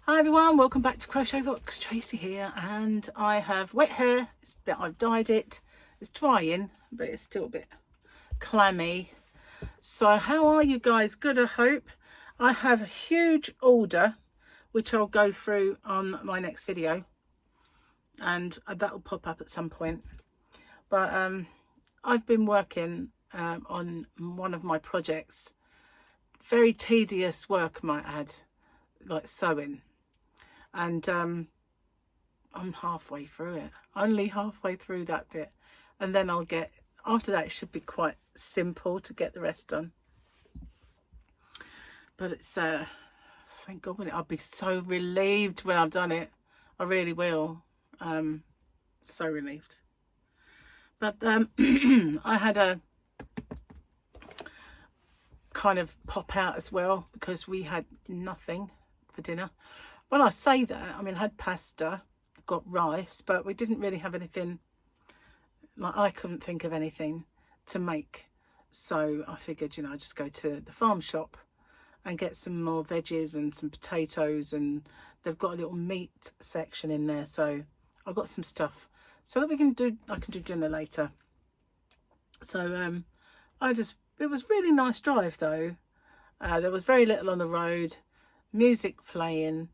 Hi everyone, welcome back to Crochet Rocks. Tracy here, and I have wet hair. I've dyed it. It's drying, but it's still a bit clammy. So how are you guys? Good, I hope. I have a huge order which I'll go through on my next video, and that will pop up at some point. But I've been working on one of my projects. Very tedious work, I might add, like sewing. And I'm halfway through it, only halfway through that bit, and then I'll get, after that it should be quite simple to get the rest done. But it's thank God, I'll be so relieved when I've done it. I really will. So relieved. But I had a kind of pop out as well because we had nothing for dinner. When I say that, I mean, I had pasta, got rice, but we didn't really have anything, like I couldn't think of anything to make. So I figured, you know, I'd just go to the farm shop and get some more veggies and some potatoes, and they've got a little meat section in there. So I got some stuff so that I can do dinner later. So it was really nice drive though. There was very little on the road, music playing.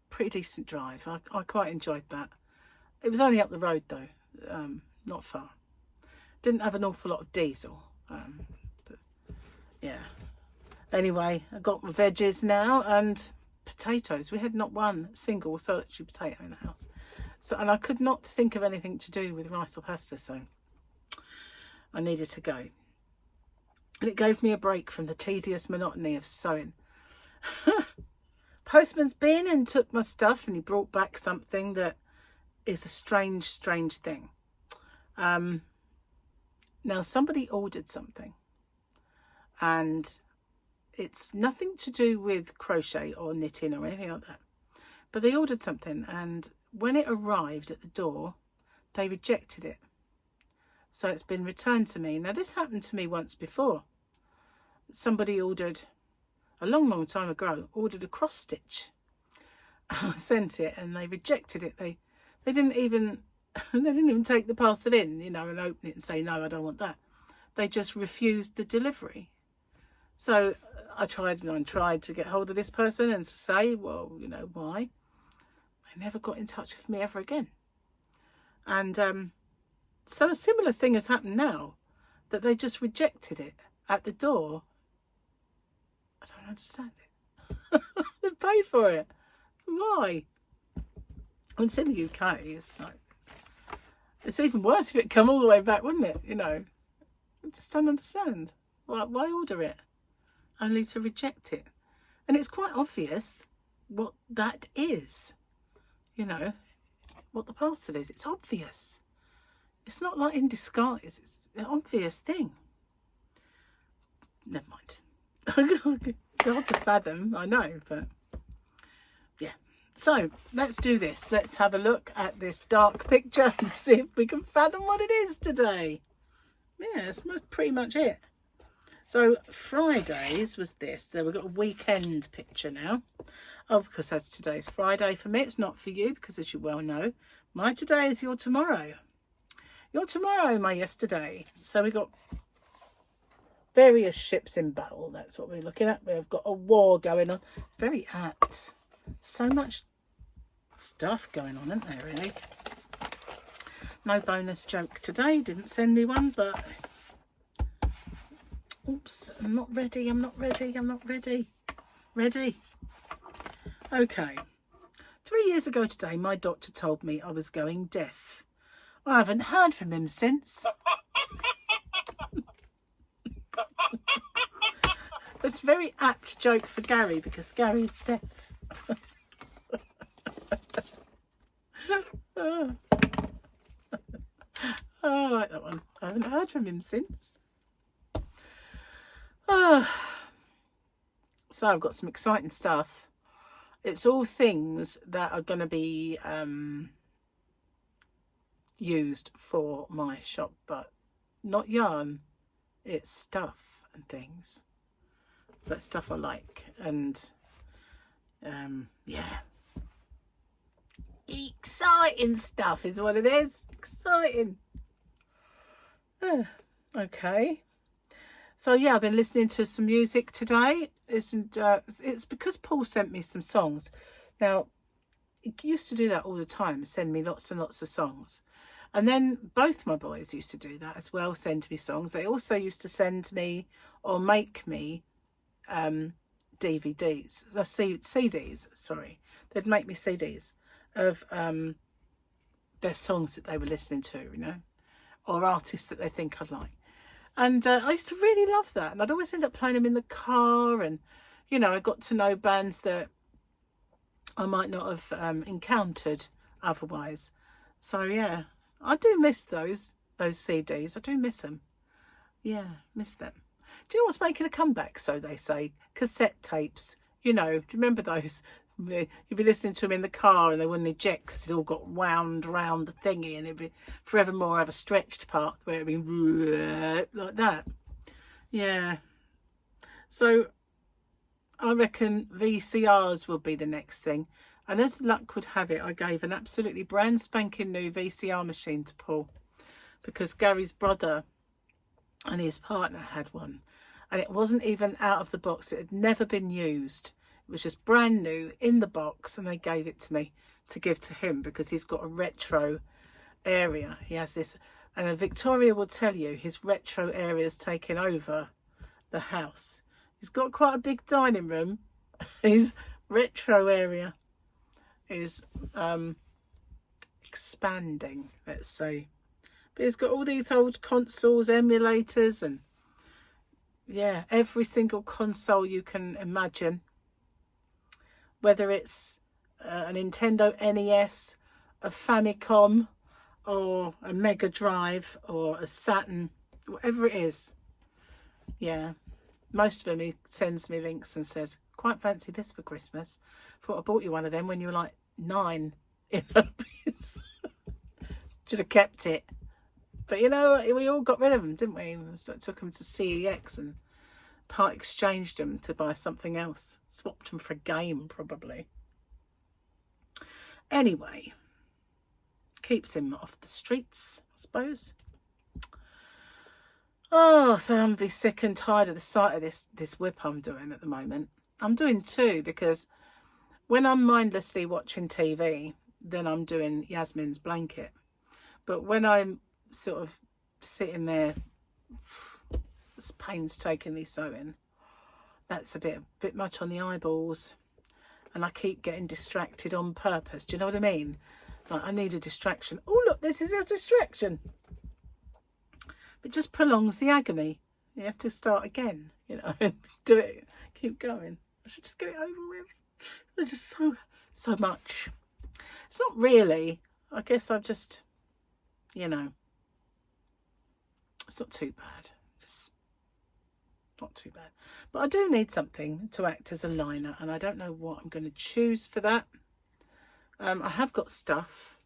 Pretty decent drive. I quite enjoyed that. It was only up the road though, not far. Didn't have an awful lot of diesel, but yeah. Anyway, I got my veggies now and potatoes. We had not one single solitary potato in the house. So, and I could not think of anything to do with rice or pasta, so I needed to go. And it gave me a break from the tedious monotony of sewing. Postman's been and took my stuff, and he brought back something that is a strange thing. Now somebody ordered something, and it's nothing to do with crochet or knitting or anything like that, but they ordered something, and when it arrived at the door they rejected it, so it's been returned to me. Now this happened to me once before. Somebody ordered, a long time ago, ordered a cross stitch. I sent it and they rejected it. They didn't even take the parcel in, you know, and open it and say, no, I don't want that. They just refused the delivery. So I tried to get hold of this person and to say, well, you know, why? They never got in touch with me ever again. And so a similar thing has happened now, that they just rejected it at the door. I don't understand it. They paid for it. Why? When it's in the UK, it's like, it's even worse if it come all the way back, wouldn't it? You know, I just don't understand. Why order it only to reject it? And it's quite obvious what that is. You know, what the parcel is. It's obvious. It's not like in disguise. It's an obvious thing. Never mind. It's hard to fathom, I know, but yeah. So let's do this. Let's have a look at this dark picture and see if we can fathom what it is today. Yeah, that's pretty much it. So Fridays was this. So we've got a weekend picture now. Oh, because that's today's Friday for me. It's not for you, because as you well know, my today is your tomorrow. Your tomorrow, my yesterday. So we got various ships in battle. That's what we're looking at. We've got a war going on. It's very apt. So much stuff going on, isn't there, really? No bonus joke today. Didn't send me one, but oops, I'm not ready. I'm not ready. I'm not ready. Ready. Okay. 3 years ago today, my doctor told me I was going deaf. I haven't heard from him since. It's a very apt joke for Gary, because Gary's deaf. Oh, I like that one. I haven't heard from him since. So I've got some exciting stuff. It's all things that are going to be used for my shop, but not yarn. It's stuff and things. But stuff I like, and Yeah, exciting stuff is what it is. Exciting. Okay, so yeah, I've been listening to some music today. It's because Paul sent me some songs. Now, he used to do that all the time, send me lots and lots of songs. And then both my boys used to do that as well, send me songs. They also used to send me or make me DVDs, CDs, sorry. They'd make me CDs of their songs that they were listening to, you know, or artists that they think I'd like. And I used to really love that. And I'd always end up playing them in the car. And, you know, I got to know bands that I might not have encountered otherwise. So, yeah, I do miss those CDs. I do miss them. Yeah, miss them. Do you know what's making a comeback, so they say? Cassette tapes. You know, do you remember those? You'd be listening to them in the car and they wouldn't eject because it all got wound round the thingy, and it'd be forevermore have a stretched part where it'd be like that. Yeah. So I reckon VCRs will be the next thing. And as luck would have it, I gave an absolutely brand spanking new VCR machine to Paul because Gary's brother and his partner had one. And it wasn't even out of the box. It had never been used. It was just brand new in the box, and they gave it to me to give to him because he's got a retro area. He has this, and Victoria will tell you his retro area is taking over the house. He's got quite a big dining room. His retro area is expanding, let's say. But he's got all these old consoles, emulators, and yeah, every single console you can imagine. Whether it's a Nintendo NES, a Famicom, or a Mega Drive, or a Saturn, whatever it is. Yeah, most of them he sends me links and says, quite fancy this for Christmas. Thought I bought you one of them when you were like 9. You know, should have kept it. But you know, we all got rid of them, didn't we? So took them to CEX and part exchanged them to buy something else. Swapped them for a game, probably. Anyway, keeps him off the streets, I suppose. Oh, so I'm be sick and tired of the sight of this whip I'm doing at the moment. I'm doing 2 because when I'm mindlessly watching TV, then I'm doing Yasmin's blanket. But when I'm sort of sitting there painstakingly sewing, that's a bit much on the eyeballs, and I keep getting distracted on purpose. Do you know what I mean? Like, I need a distraction. Oh look, this is a distraction. It just prolongs the agony. You have to start again, you know, do it, keep going. I should just get it over with. There's just so much. It's not really. I guess I've just, you know, it's not too bad. Just not too bad. But I do need something to act as a liner, and I don't know what I'm going to choose for that. I have got stuff.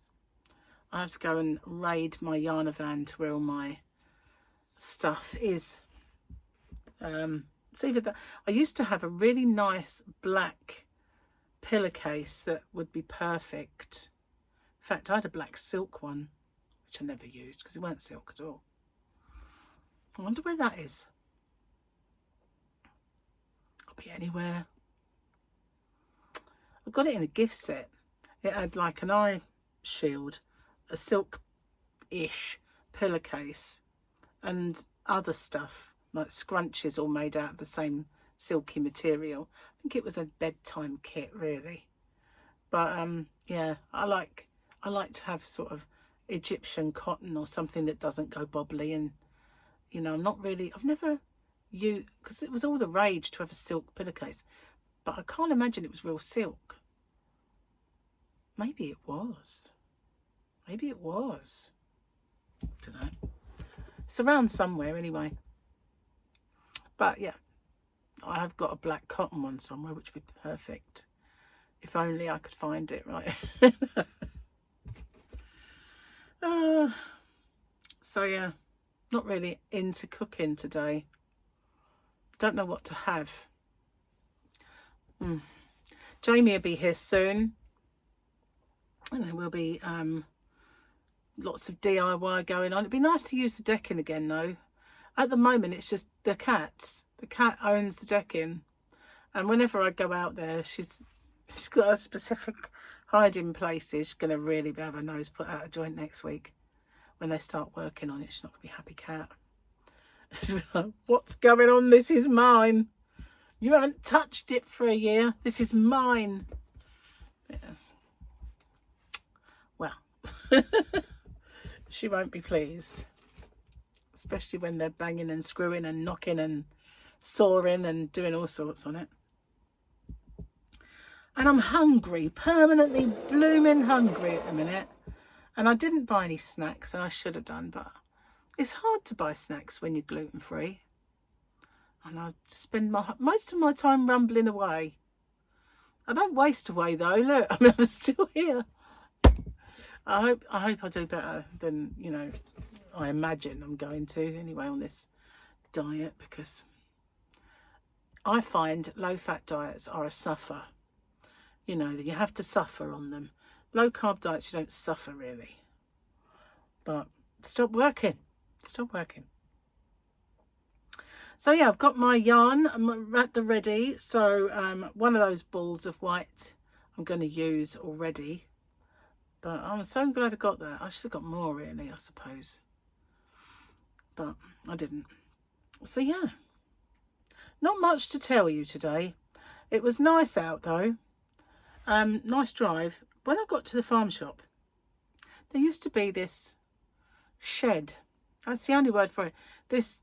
I have to go and raid my Yarnavan to where all my stuff is. See that I used to have a really nice black pillowcase that would be perfect. In fact, I had a black silk one, which I never used because it weren't silk at all. I wonder where that is. Could be anywhere. I got it in a gift set. It had like an eye shield, a silk-ish pillowcase, and other stuff like scrunchies all made out of the same silky material. I think it was a bedtime kit, really. But yeah, I like to have sort of Egyptian cotton or something that doesn't go bobbly. And you know, I've never used, because it was all the rage to have a silk pillowcase, but I can't imagine it was real silk. Maybe it was. Maybe it was. Don't know. It's around somewhere anyway. But yeah, I have got a black cotton one somewhere, which would be perfect. If only I could find it, right? So yeah, not really into cooking today. Don't know what to have. Do Jamie will be here soon, and there will be lots of DIY going on. It'd be nice to use the decking again though. At the moment it's just the cats. The cat owns the decking, and whenever I go out there, she's got a specific hiding place. She's going to really have her nose put out of joint next week when they start working on it. She's not going to be a happy cat. What's going on? This is mine. You haven't touched it for a year. This is mine. Yeah. Well, she won't be pleased, especially when they're banging and screwing and knocking and sawing and doing all sorts on it. And I'm hungry, permanently blooming hungry at the minute. And I didn't buy any snacks, and I should have done, but it's hard to buy snacks when you're gluten-free. And I spend most of my time rumbling away. I don't waste away though. Look, I mean, I'm still here. I hope I do better than, you know, I imagine I'm going to anyway on this diet, because I find low-fat diets are a suffer. You know, you have to suffer on them. Low-carb diets, you don't suffer really. But stop working. Stop working. So yeah, I've got my yarn. I'm at the ready. So one of those balls of white I'm going to use already. But I'm so glad I got that. I should have got more really, I suppose. But I didn't. So yeah. Not much to tell you today. It was nice out though. Nice drive. When I got to the farm shop, there used to be this shed. That's the only word for it. This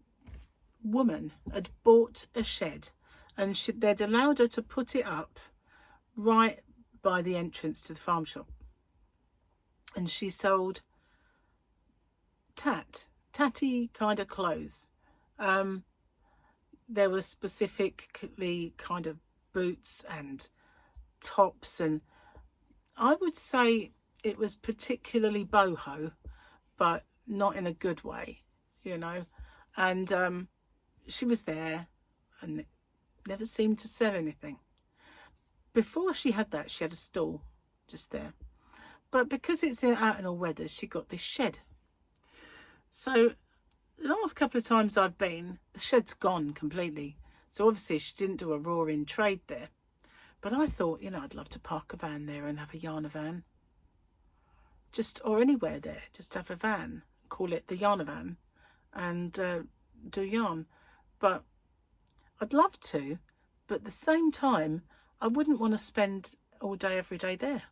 woman had bought a shed, and they'd allowed her to put it up right by the entrance to the farm shop. And she sold tatty kind of clothes. There were specifically kind of boots and tops, and I would say it was particularly boho, but not in a good way, you know. And she was there and never seemed to sell anything. Before she had that, she had a stall just there, but because it's out in all weather, she got this shed. So the last couple of times I've been, the shed's gone completely. So obviously she didn't do a roaring trade there. But I thought, you know, I'd love to park a van there and have a yarn van. Or anywhere there, just have a van, call it the yarn van, and do yarn. But I'd love to, but at the same time, I wouldn't want to spend all day, every day there.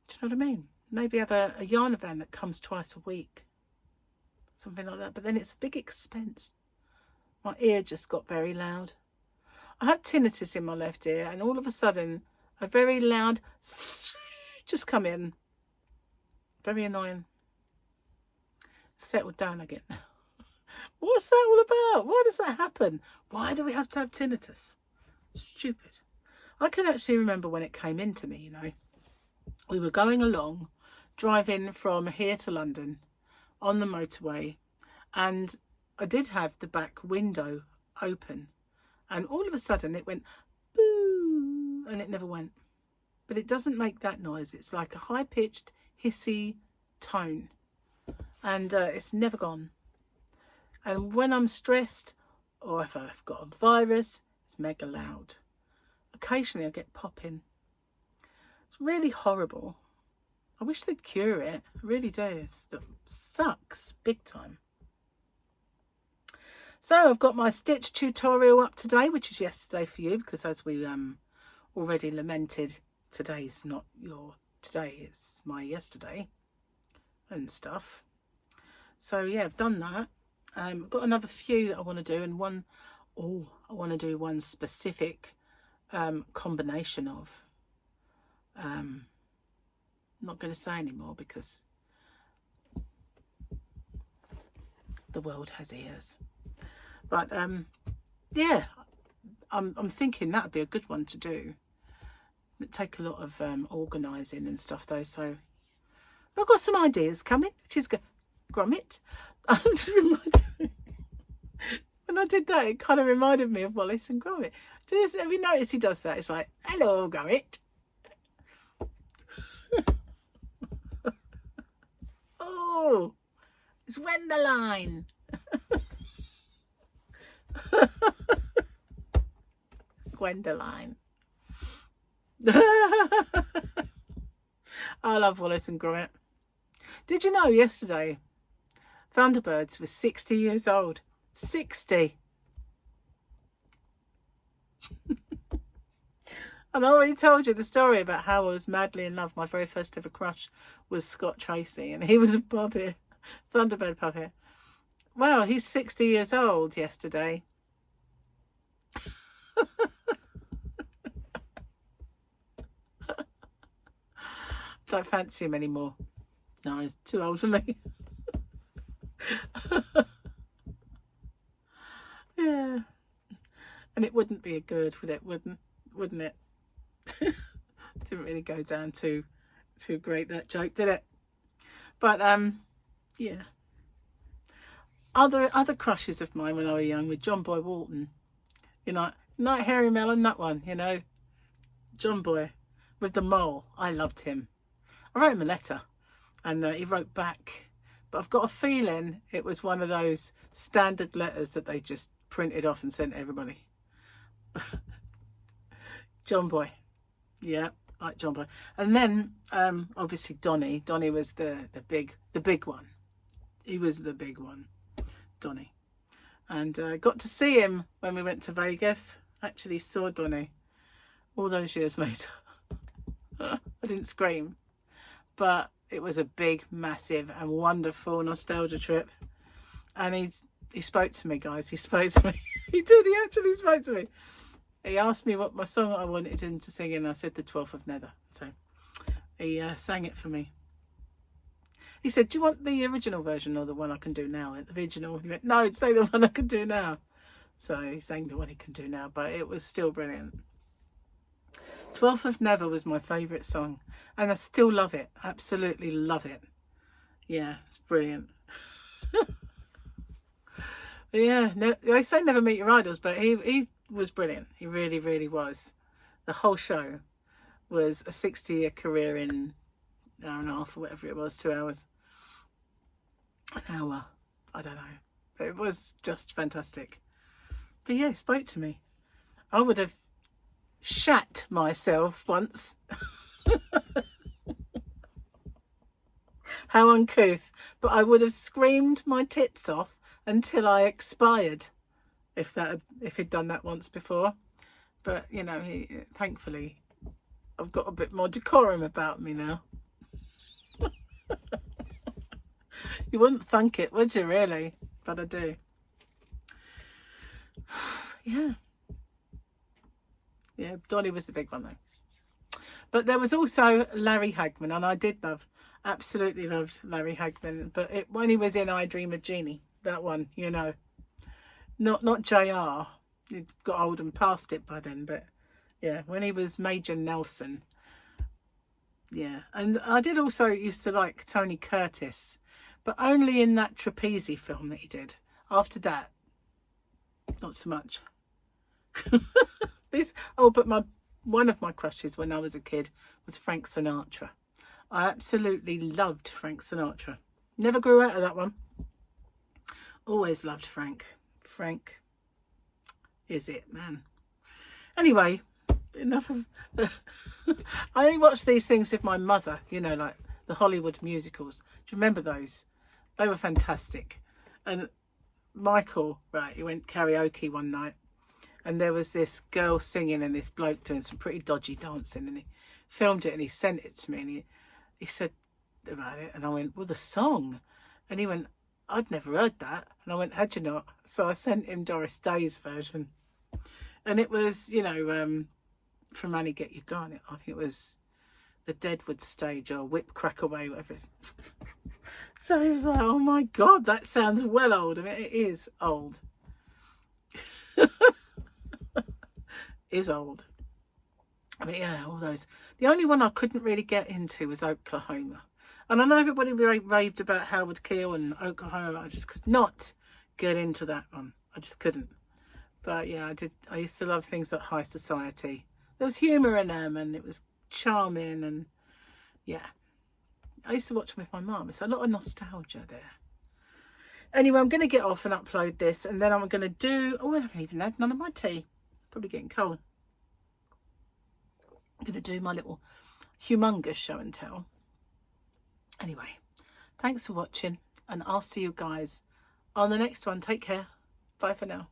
Do you know what I mean? Maybe have a yarn van that comes twice a week. Something like that. But then it's a big expense. My ear just got very loud. I had tinnitus in my left ear, and all of a sudden a very loud just come in. Very annoying. Settled down again. What's that all about? Why does that happen? Why do we have to have tinnitus? Stupid. I can actually remember when it came into me, you know. We were going along, driving from here to London on the motorway, and I did have the back window open. And all of a sudden it went boo, and it never went. But it doesn't make that noise. It's like a high-pitched, hissy tone. And it's never gone. And when I'm stressed, or if I've got a virus, it's mega loud. Occasionally I get popping. It's really horrible. I wish they'd cure it. I really do. It sucks big time. So I've got my stitch tutorial up today, which is yesterday for you, because as we already lamented, today's not your today, it's my yesterday and stuff. So yeah, I've done that. I've got another few that I want to do, and I want to do one specific combination of. I'm not going to say anymore because the world has ears. But yeah, I'm thinking that'd be a good one to do. It'd take a lot of organising and stuff though, so I've got some ideas coming, which is good. Grommet. I'm just reminded when I did that, it kind of reminded me of Wallace and Gromit. Have you noticed he does that? It's like, hello, Gromit. Oh, it's Wenderline. Gwendoline. I love Wallace and Gromit. Did you know yesterday Thunderbirds was 60 years old? 60. And I already told you the story about how I was madly in love. My very first ever crush was Scott Tracy, and he was a puppet, Thunderbird puppet. Well, he's 60 years old yesterday. Don't fancy him anymore. No, he's too old for me. Yeah. And it wouldn't be a good, would it? Wouldn't it? Didn't really go down too great, that joke, did it? But yeah. Other crushes of mine when I was young were John Boy Walton. You know, not Harry Mellon, that one, you know. John Boy with the mole. I loved him. I wrote him a letter and he wrote back. But I've got a feeling it was one of those standard letters that they just printed off and sent to everybody. John Boy. Yeah, like John Boy. And then obviously Donny. Donny was the big one. He was the big one, Donny. And got to see him when we went to Vegas. Actually saw Donny all those years later. I didn't scream. But it was a big, massive and wonderful nostalgia trip. And he spoke to me, guys. He spoke to me. He did. He actually spoke to me. He asked me what my song I wanted him to sing, and I said the 12th of Nether. So he sang it for me. He said, do you want the original version or the one I can do now? The original. He went, no, say the one I can do now. So he sang the one he can do now, but it was still brilliant. 12th of Never was my favourite song, and I still love it. Absolutely love it. Yeah, it's brilliant. Yeah, no, I say never meet your idols, but he was brilliant. He really, really was. The whole show was a 60-year career in an hour and a half or whatever it was, 2 hours. An hour, I don't know. But it was just fantastic. But yeah, he spoke to me. I would have shat myself once. How uncouth. But I would have screamed my tits off until I expired if he'd done that once before. But you know, thankfully I've got a bit more decorum about me now. You wouldn't think it, would you, really? But I do. Yeah. Yeah, Donny was the big one though. But there was also Larry Hagman, and I did absolutely loved Larry Hagman. But when he was in I Dream of Jeannie, that one, you know, not JR. He'd got old and past it by then, but yeah, when he was Major Nelson. Yeah, and I did also used to like Tony Curtis, but only in that Trapeze film that he did. After that, not so much. But one of my crushes when I was a kid was Frank Sinatra. I absolutely loved Frank Sinatra. Never grew out of that one. Always loved Frank. Frank is it, man. Anyway, enough of... I only watched these things with my mother, you know, like the Hollywood musicals. Do you remember those? They were fantastic. And Michael, right, he went karaoke one night. And there was this girl singing and this bloke doing some pretty dodgy dancing. And he filmed it and he sent it to me. And he said about it. And I went, well, the song. And he went, I'd never heard that. And I went, had you not? So I sent him Doris Day's version. And it was, you know, from Annie Get You Gone. I think it was the Deadwood stage or Whip Crack Away, whatever it is. So he was like, oh my God, that sounds well old. I mean, it is old. Is old. I mean, yeah, all those. The only one I couldn't really get into was Oklahoma. And I know everybody raved about Howard Keel and Oklahoma. I just could not get into that one. I just couldn't. But yeah, I used to love things like High Society. There was humour in them, and it was charming, and yeah. I used to watch them with my mum. It's a lot of nostalgia there. Anyway, I'm going to get off and upload this, and then I'm going to do... Oh, I haven't even had none of my tea. Probably getting cold. I'm going to do my little humongous show and tell. Anyway, thanks for watching, and I'll see you guys on the next one. Take care. Bye for now.